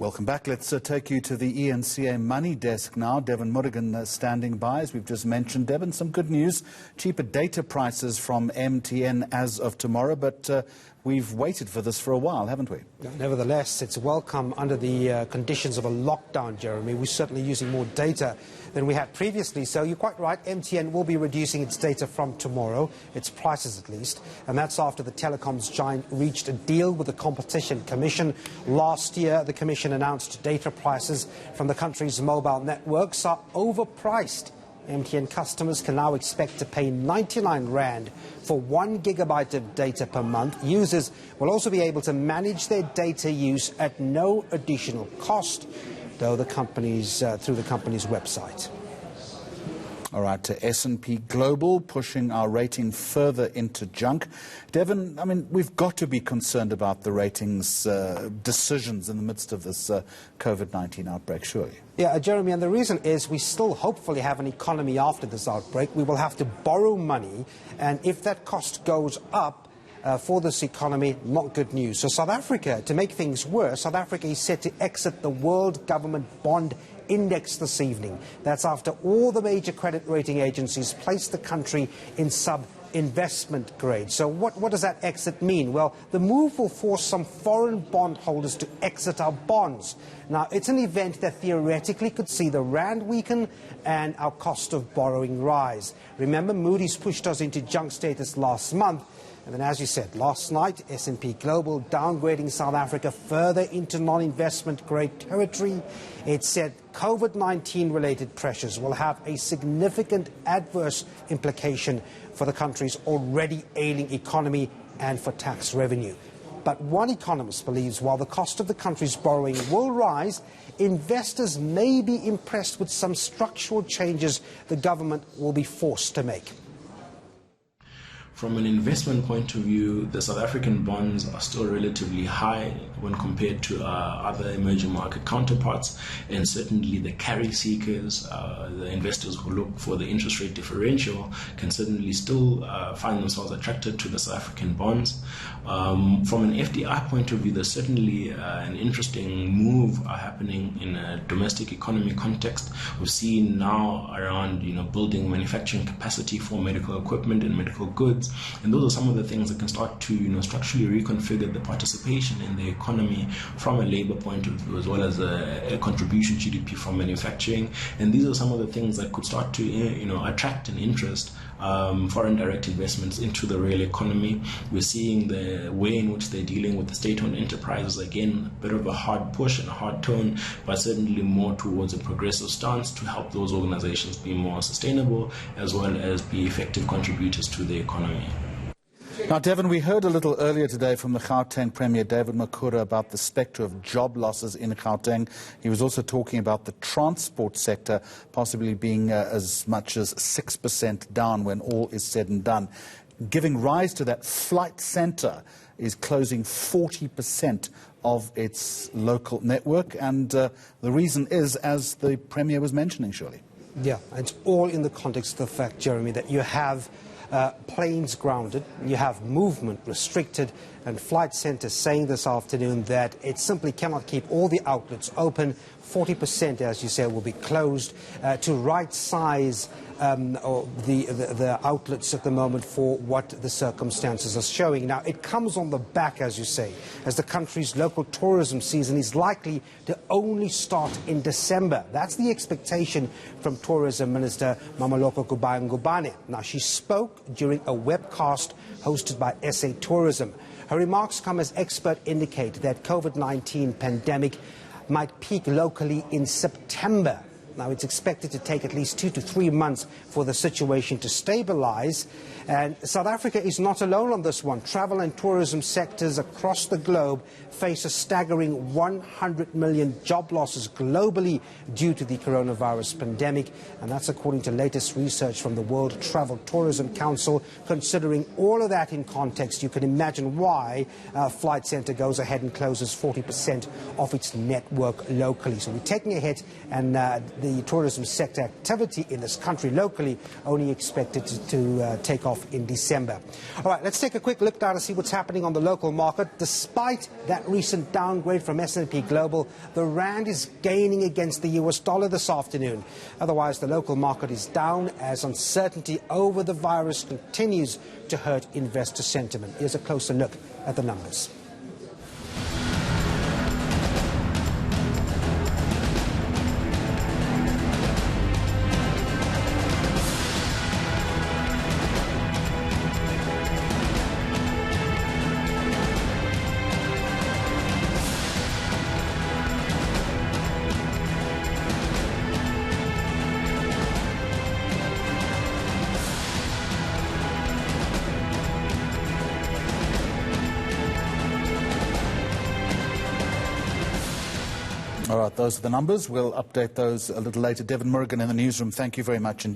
Welcome back. Let's take you to the ENCA Money Desk now. Devin Murrigan standing by, as we've just mentioned. Devin, some good news. Cheaper data prices from MTN as of tomorrow, but we've waited for this for a while, haven't we? Nevertheless, it's welcome under the conditions of a lockdown, Jeremy. We're certainly using more data than we had previously. So you're quite right, MTN will be reducing its data from tomorrow, its prices at least. And that's after the telecoms giant reached a deal with the Competition Commission. Last year, the Commission announced data prices from the country's mobile networks are overpriced. MTN customers can now expect to pay 99 Rand for 1 gigabyte of data per month. Users will also be able to manage their data use at no additional cost, though through the company's website. All right, to S&P Global, pushing our rating further into junk. Devin, I mean, we've got to be concerned about the ratings decisions in the midst of this COVID-19 outbreak, surely. Yeah, Jeremy, and the reason is we still hopefully have an economy after this outbreak. We will have to borrow money, and if that cost goes up for this economy, not good news. So South Africa, to make things worse, South Africa is set to exit the World Government Bond Index this evening. That's after all the major credit rating agencies placed the country in sub-investment grade. So what does that exit mean? Well, the move will force some foreign bondholders to exit our bonds. Now, it's an event that theoretically could see the rand weaken and our cost of borrowing rise. Remember, Moody's pushed us into junk status last month. And then, as you said, last night, S&P Global downgrading South Africa further into non-investment grade territory. It said COVID-19 related pressures will have a significant adverse implication for the country's already ailing economy and for tax revenue. But one economist believes while the cost of the country's borrowing will rise, investors may be impressed with some structural changes the government will be forced to make. From an investment point of view, the South African bonds are still relatively high when compared to other emerging market counterparts, and certainly the carry seekers, the investors who look for the interest rate differential, can certainly still find themselves attracted to the South African bonds. From an FDI point of view, there's certainly an interesting move happening in a domestic economy context. We've seen now around building manufacturing capacity for medical equipment and medical goods. And those are some of the things that can start to structurally reconfigure the participation in the economy from a labor point of view, as well as a contribution to GDP from manufacturing. And these are some of the things that could start to attract an interest, foreign direct investments into the real economy. We're seeing the way in which they're dealing with the state-owned enterprises, again, a bit of a hard push and a hard tone, but certainly more towards a progressive stance to help those organizations be more sustainable, as well as be effective contributors to the economy. Now, Devin, we heard a little earlier today from the Gauteng Premier, David Makhura, about the spectre of job losses in Gauteng. He was also talking about the transport sector possibly being as much as 6% down when all is said and done. Giving rise to that, Flight Centre is closing 40% of its local network, and the reason is, as the Premier was mentioning, surely. Yeah, it's all in the context of the fact, Jeremy, that you have planes grounded, you have movement restricted, and Flight Centre saying this afternoon that it simply cannot keep all the outlets open. 40%, as you say, will be closed to right-size the outlets at the moment for what the circumstances are showing. Now, it comes on the back, as you say, as the country's local tourism season is likely to only start in December. That's the expectation from Tourism Minister Mamoloko Ngubane. Now, she spoke during a webcast hosted by SA Tourism. Her remarks come as experts indicate that COVID-19 pandemic might peak locally in September. Now, it's expected to take at least 2 to 3 months for the situation to stabilize. And South Africa is not alone on this one. Travel and tourism sectors across the globe face a staggering 100 million job losses globally due to the coronavirus pandemic. And that's according to latest research from the World Travel Tourism Council. Considering all of that in context, you can imagine why Flight Centre goes ahead and closes 40% of its network locally. So we're taking a hit, and the tourism sector activity in this country locally only expected to take off in December. All right, let's take a quick look now to see what's happening on the local market. Despite that recent downgrade from S&P Global, the rand is gaining against the US dollar this afternoon. Otherwise, the local market is down as uncertainty over the virus continues to hurt investor sentiment. Here's a closer look at the numbers. All right, those are the numbers. We'll update those a little later. Devin Murrigan in the newsroom, thank you very much indeed.